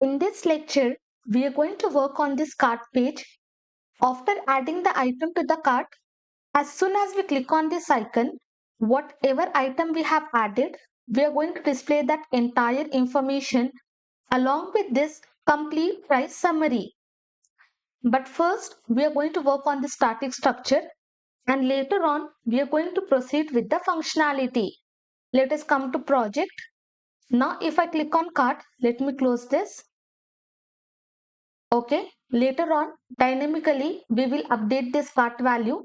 In this lecture, we are going to work on this cart page. After adding the item to the cart, as soon as we click on this icon, whatever item we have added, we are going to display that entire information along with this complete price summary. But first, we are going to work on the static structure and later on, we are going to proceed with the functionality. Let us come to project. Now, if I click on cart, let me close this. Okay, later on, dynamically, we will update this cart value.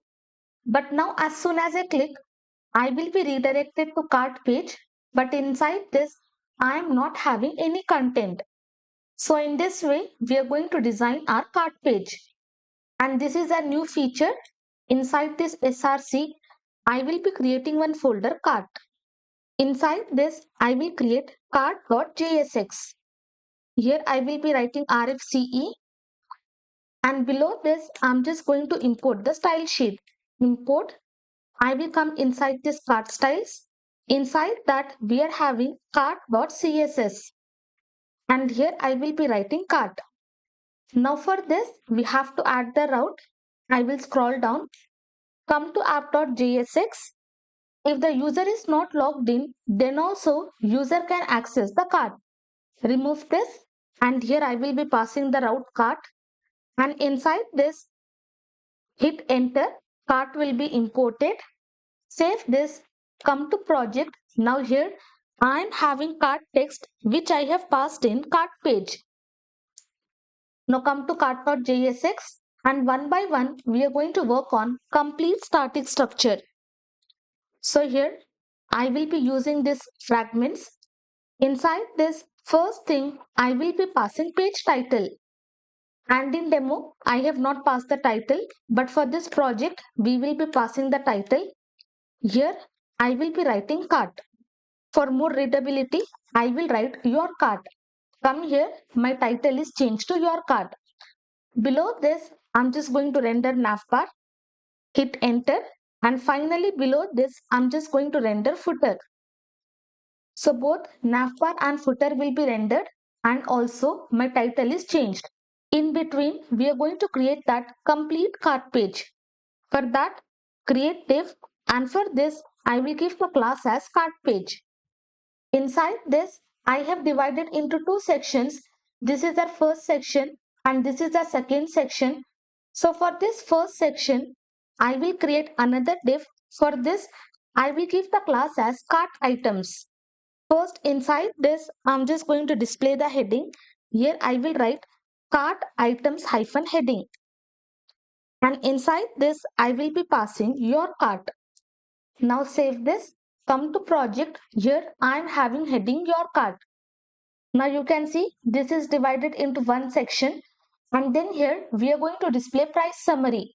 But now, as soon as I click, I will be redirected to cart page. But inside this, I am not having any content. So in this way, we are going to design our cart page. And this is a new feature. Inside this SRC, I will be creating one folder cart. Inside this, I will create cart.jsx. Here I will be writing RFCE. And below this, I'm just going to import the style sheet. Import. I will come inside this cart styles. Inside that, we are having cart.css. And here I will be writing cart. Now for this, we have to add the route. I will scroll down. Come to app.jsx. If the user is not logged in, then also user can access the cart. Remove this. And here I will be passing the route cart. And inside this, hit enter. Cart will be imported. Save this. Come to project. Now here I am having cart text which I have passed in cart page. Now come to cart.jsx and one by one we are going to work on complete static structure. So here I will be using this fragments. Inside this first thing I will be passing page title. And in demo, I have not passed the title, but for this project, we will be passing the title. Here, I will be writing cart. For more readability, I will write your cart. Come here, my title is changed to your cart. Below this, I'm just going to render navbar. Hit enter. And finally, below this, I'm just going to render footer. So both navbar and footer will be rendered and also my title is changed. In between, we are going to create that complete cart page. For that, create div and for this, I will give the class as cart page. Inside this, I have divided into two sections. This is the first section and this is the second section. So for this first section, I will create another div. For this, I will give the class as cart items. First, inside this, I'm just going to display the heading. Here I will write cart items hyphen heading. And inside this, I will be passing your cart. Now save this. Come to project. Here I am having heading your cart. Now you can see this is divided into one section. And then here we are going to display price summary.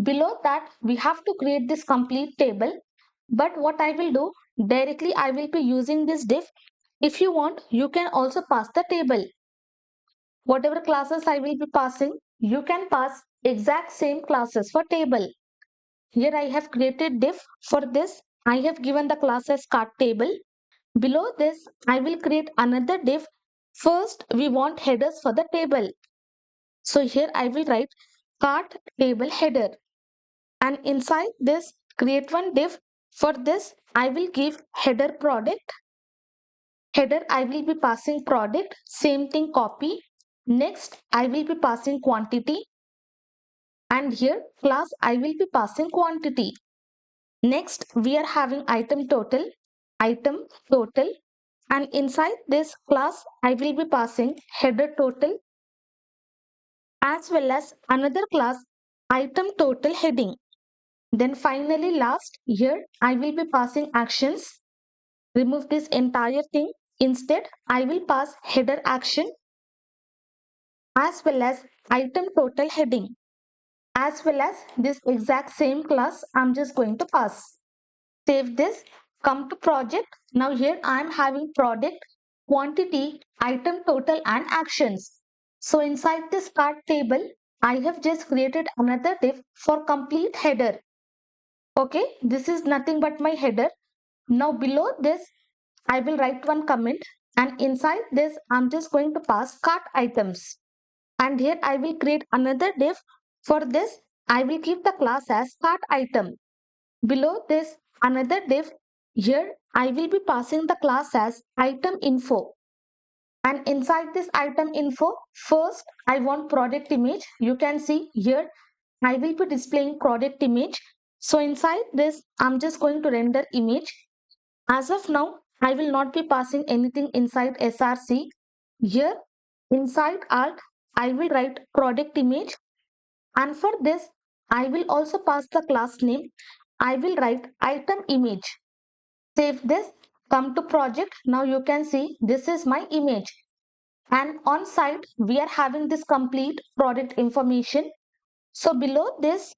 Below that, we have to create this complete table. But what I will do, directly I will be using this div. If you want, you can also pass the table. Whatever classes I will be passing, you can pass exact same classes for table. Here I have created div. For this, I have given the class as cart table. Below this, I will create another div. First, we want headers for the table. So here I will write cart table header. And inside this, create one div. For this, I will give header product. Header, I will be passing product. Same thing, copy. Next, I will be passing quantity. And here, class, I will be passing quantity. Next, we are having item total. And inside this class, I will be passing header total as well as another class item total heading. Then finally last here I will be passing actions. Remove this entire thing. Instead I will pass header action as well as item total heading as well as this exact same class I'm just going to pass. Save this. Come to project. Now here I am having product, quantity, item total and actions. So inside this cart table, I have just created another div for complete header. Okay, this is nothing but my header. Now below this, I will write one comment. And inside this, I'm just going to pass cart items. And here I will create another div. For this, I will keep the class as cart item. Below this, another div. Here, I will be passing the class as item info. And inside this item info, first I want product image. You can see here, I will be displaying product image. So inside this, I'm just going to render image. As of now, I will not be passing anything inside src. Here, inside alt, I will write product image. And for this, I will also pass the class name. I will write item image. Save this, come to project. Now you can see this is my image. And on site, we are having this complete product information. So below this,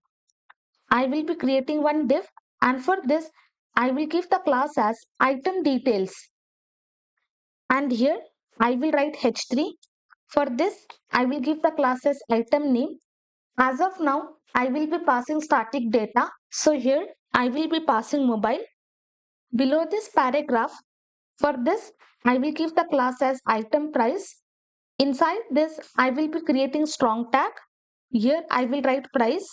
I will be creating one div. And for this, I will give the class as item details. And here I will write h3. For this, I will give the class as item name. As of now, I will be passing static data. So here I will be passing mobile. Below this paragraph, for this, I will give the class as item price. Inside this, I will be creating strong tag. Here I will write price.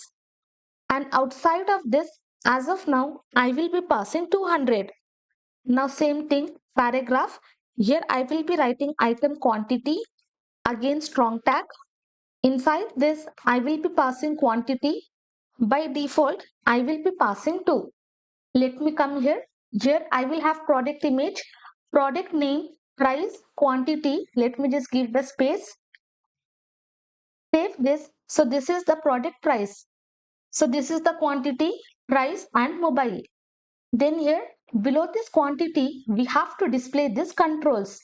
And outside of this, as of now, I will be passing 200. Now same thing, paragraph. Here I will be writing item quantity. Again strong tag. Inside this, I will be passing quantity. By default, I will be passing 2. Let me come here. Here I will have product image, product name, price, quantity. Let me just give the space. Save this. So this is the product price. So this is the quantity, price and mobile. Then here below this quantity, we have to display this controls.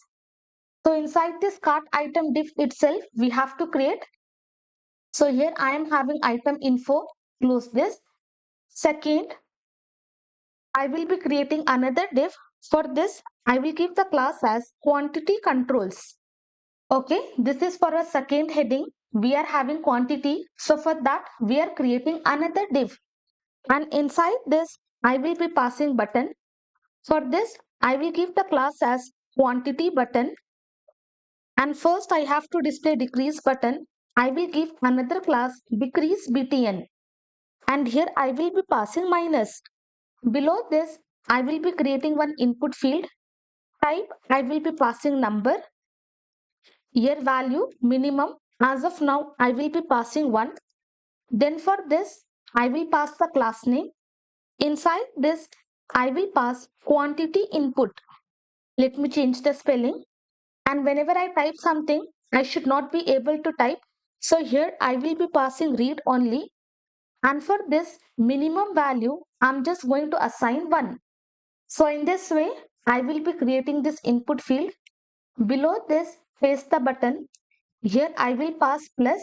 So inside this cart item div itself, we have to create. So here I am having item info, close this. Second, I will be creating another div. For this, I will give the class as quantity controls. Okay, this is for a second heading. We are having quantity. So for that, we are creating another div. And inside this, I will be passing button. For this, I will give the class as quantity button. And first I have to display decrease button. I will give another class decrease btn. And here I will be passing minus. Below this, I will be creating one input field. Type, I will be passing number. Year value, minimum. As of now, I will be passing 1. Then for this, I will pass the class name. Inside this, I will pass quantity input. Let me change the spelling. And whenever I type something, I should not be able to type. So here I will be passing read only. And for this minimum value, I'm just going to assign 1. So in this way, I will be creating this input field. Below this, paste the button. Here I will pass plus.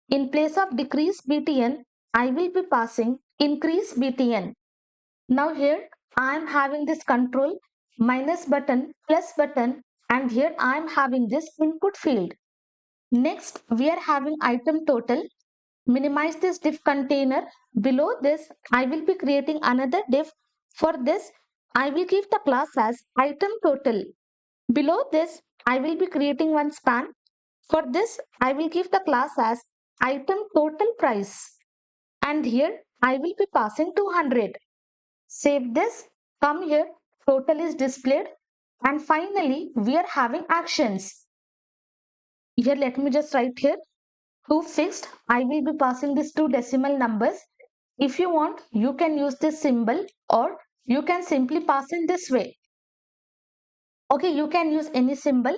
In place of decrease btn, I will be passing increase btn. Now here I am having this control minus button plus button, and here I am having this input field. Next we are having item total. Minimize this div container. Below this I will be creating another div. For this I will give the class as item total. Below this I will be creating one span. For this I will give the class as item total price. And here I will be passing 200. Save this, come here, total is displayed, and finally we are having actions. Here let me just write here, to fixed, I will be passing these 2 decimal numbers. If you want, you can use this symbol or you can simply pass in this way. Okay, you can use any symbol.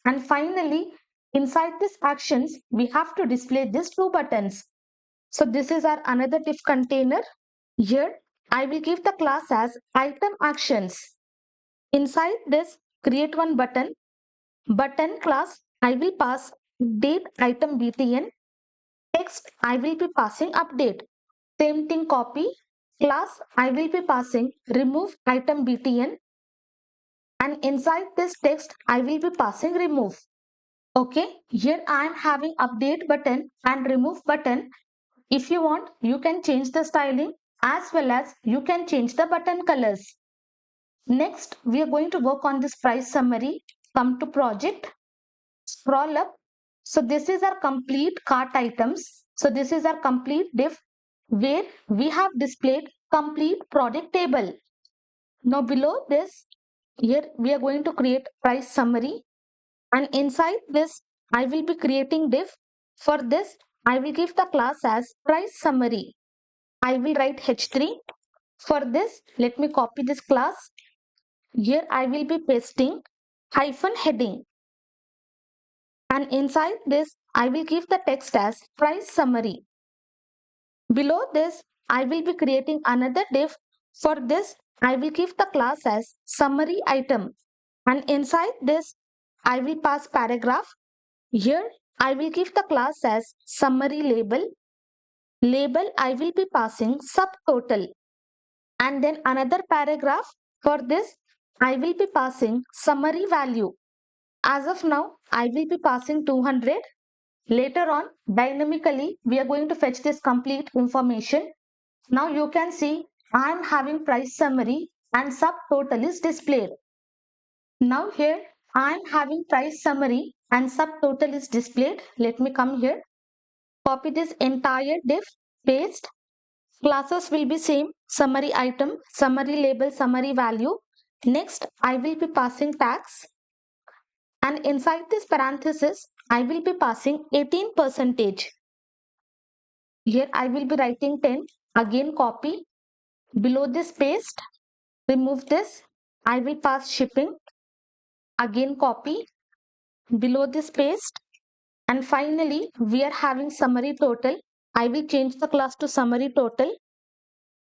And finally, inside this actions, we have to display these 2 buttons. So this is our another div container. Here, I will give the class as item actions. Inside this, create one button. Button class, I will pass date item btn. Text, I will be passing update. Same thing copy. Class, I will be passing remove item btn. And inside this text, I will be passing remove. Okay, here I am having update button and remove button. If you want, you can change the styling as well as you can change the button colors. Next, we are going to work on this price summary. Come to project, scroll up. So this is our complete cart items. So this is our complete div where we have displayed complete product table. Now below this, here we are going to create price summary, and inside this I will be creating div. For this I will give the class as price summary. I will write h3. For this, let me copy this class. Here I will be pasting hyphen heading, and inside this I will give the text as price summary. Below this I will be creating another div. For this I will give the class as summary item, and inside this I will pass paragraph. Here I will give the class as summary label. Label I will be passing subtotal, and then another paragraph. For this I will be passing summary value. As of now I will be passing 200. Later on dynamically we are going to fetch this complete information. Now you can see I am having price summary and subtotal is displayed. Now here I am having price summary and subtotal is displayed. Let me come here, copy this entire div, paste. Classes will be same, summary item, summary label, summary value. Next I will be passing tags, and inside this parenthesis I will be passing 18 percentage. Here I will be writing 10. Again copy. Below this paste. Remove this. I will pass shipping. Again copy. Below this paste. And finally we are having summary total. I will change the class to summary total.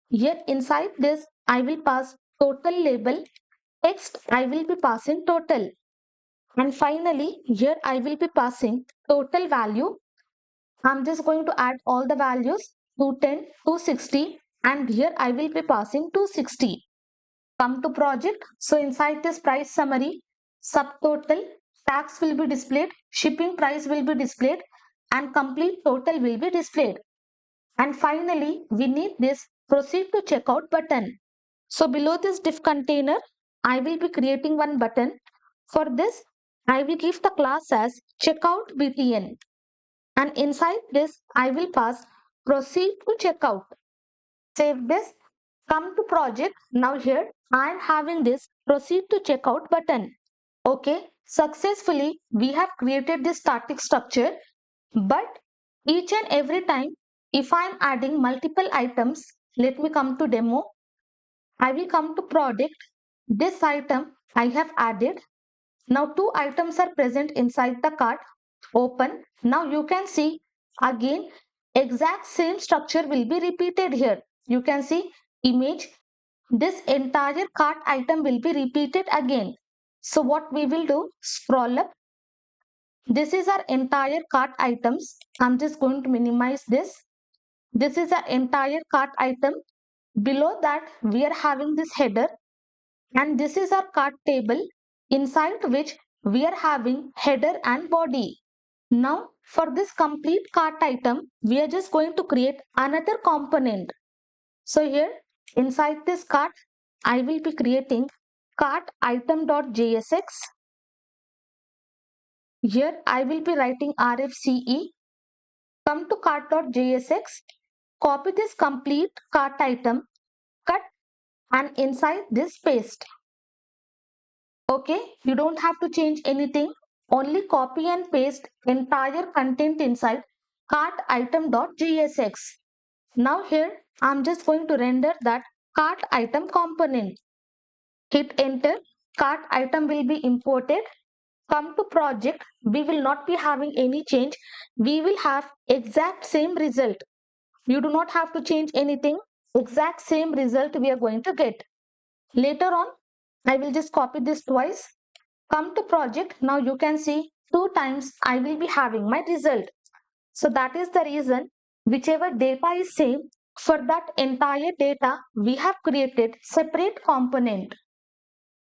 Here inside this I will pass total label. Text I will be passing total. And finally here I will be passing total value. I'm just going to add all the values, 210, 260, and here I will be passing 260. Come to project. So inside this price summary, subtotal, tax will be displayed, shipping price will be displayed, and complete total will be displayed. And finally, we need this proceed to checkout button. So below this div container, I will be creating one button. For this, I will give the class as checkout btn, and inside this I will pass proceed to checkout. Save this, come to project. Now here I am having this proceed to checkout button. Okay, successfully we have created this static structure, but each and every time if I am adding multiple items, let me come to demo. I will come to product. This item I have added. Now two items are present inside the cart. Open. Now you can see again exact same structure will be repeated here. You can see image. This entire cart item will be repeated again. So what we will do, scroll up. This is our entire cart items. I'm just going to minimize this. This is our entire cart item. Below that we are having this header, and this is our cart table inside which we are having header and body. Now for this complete cart item, we are just going to create another component. So here inside this cart, I will be creating cart item.jsx. Here I will be writing RFCE. Come to cart.jsx, copy this complete cart item, cut, and inside this paste. Okay, you don't have to change anything. Only copy and paste entire content inside cart item.jsx. Now here I'm just going to render that cart item component. Hit enter. Cart item will be imported. Come to project. We will not be having any change. We will have exact same result. You do not have to change anything. Exact same result we are going to get. Later on, I will just copy this twice. Come to project. Now you can see 2 times I will be having my result. So that is the reason whichever data is same, for that entire data we have created separate component.